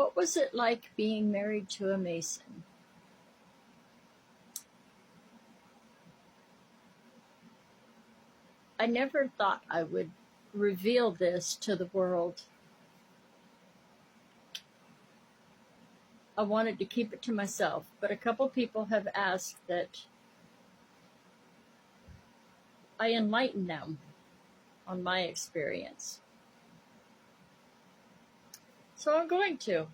What was it like being married to a Mason? I never thought I would reveal this to the world. I wanted to keep it to myself, but a couple people have asked that I enlighten them on my experience. So I'm going to.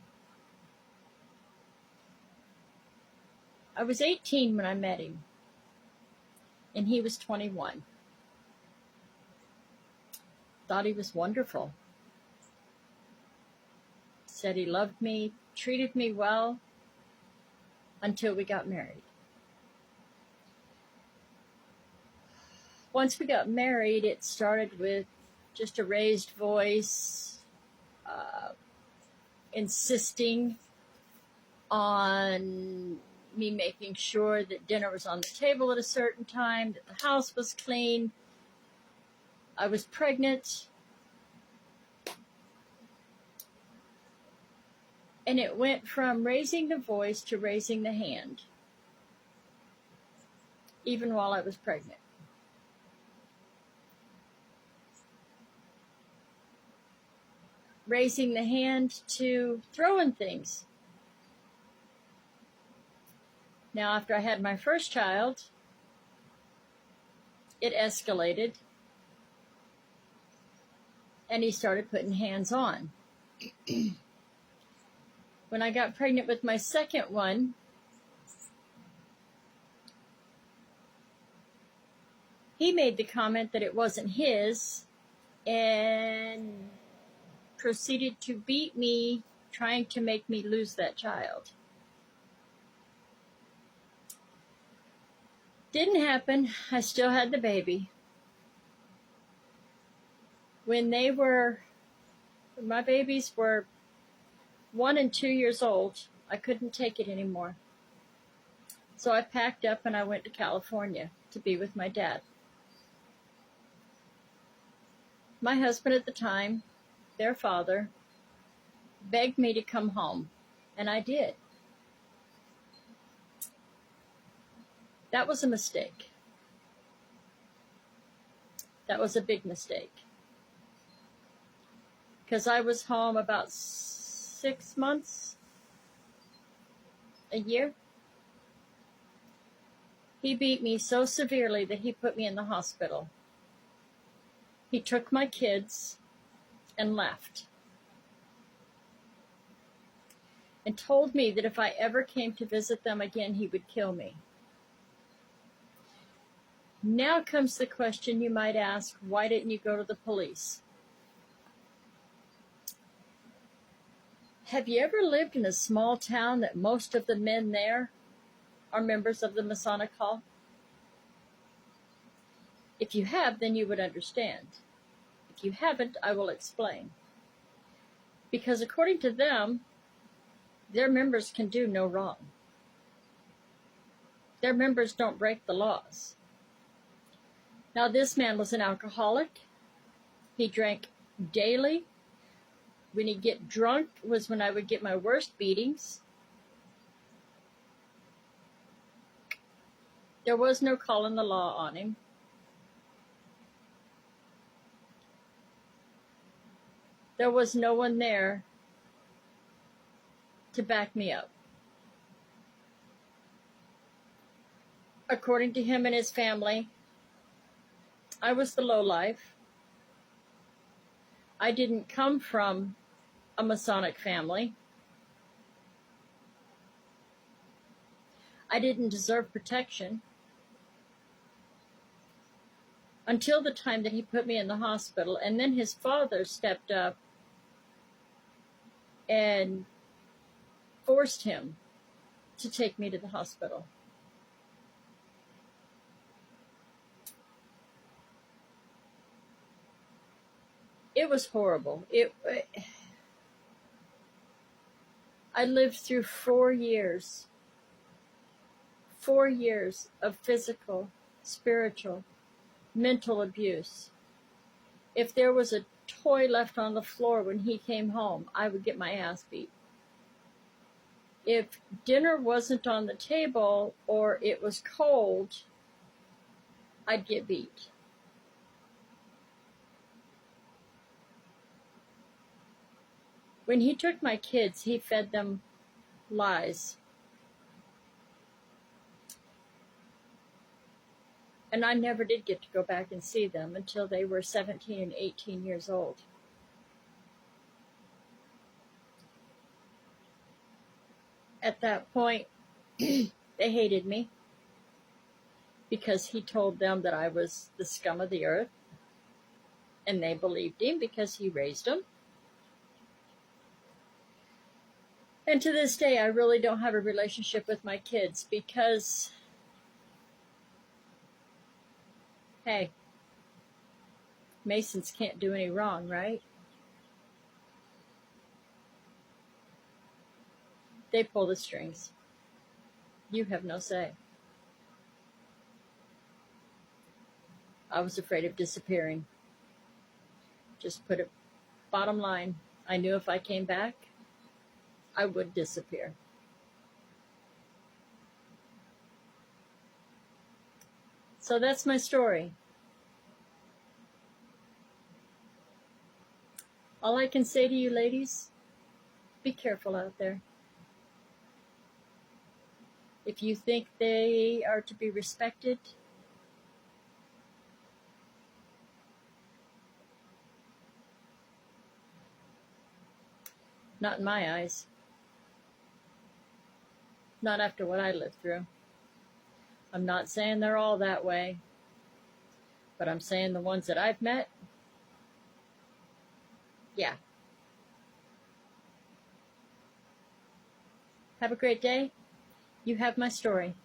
I was 18 when I met him, and he was 21. Thought he was wonderful. Said he loved me, treated me well, until we got married. Once we got married, it started with just a raised voice, insisting on me making sure that dinner was on the table at a certain time, that the house was clean. I was pregnant. And it went from raising the voice to raising the hand, even while I was pregnant. Raising the hand to throwing things. Now, after I had my first child, it escalated, and he started putting hands on. When I got pregnant with my second one, he made the comment that it wasn't his and proceeded to beat me, trying to make me lose that child. Didn't happen. I still had the baby. When my babies were 1 and 2 years old, I couldn't take it anymore. So I packed up and I went to California to be with my dad. My husband at the time, their father, begged me to come home, and I did. That was a mistake. That was a big mistake. Because I was home about 6 months, a year. He beat me so severely that he put me in the hospital. He took my kids and left. And told me that if I ever came to visit them again, he would kill me. Now comes the question you might ask, why didn't you go to the police? Have you ever lived in a small town that most of the men there are members of the Masonic Hall? If you have, then you would understand. If you haven't, I will explain. Because according to them, their members can do no wrong. Their members don't break the laws. Now, this man was an alcoholic. He drank daily. When he'd get drunk was when I would get my worst beatings. There was no calling the law on him. There was no one there to back me up. According to him and his family, I was the lowlife. I didn't come from a Masonic family. I didn't deserve protection until the time that he put me in the hospital, and then his father stepped up and forced him to take me to the hospital. It was horrible. I lived through 4 years. 4 years of physical, spiritual, mental abuse. If there was a toy left on the floor when he came home, I would get my ass beat. if dinner wasn't on the table or it was cold, I'd get beat. When he took my kids, he fed them lies. And I never did get to go back and see them until they were 17 and 18 years old. At that point, they hated me because he told them that I was the scum of the earth, and they believed him because he raised them. And to this day, I really don't have a relationship with my kids because, hey, Masons can't do any wrong, right? They pull the strings. You have no say. I was afraid of disappearing. Just put it bottom line. I knew if I came back, I would disappear. So that's my story. All I can say to you ladies, be careful out there. If you think they are to be respected, not in my eyes. Not after what I lived through. I'm not saying they're all that way, but I'm saying the ones that I've met, yeah. Have a great day. You have my story.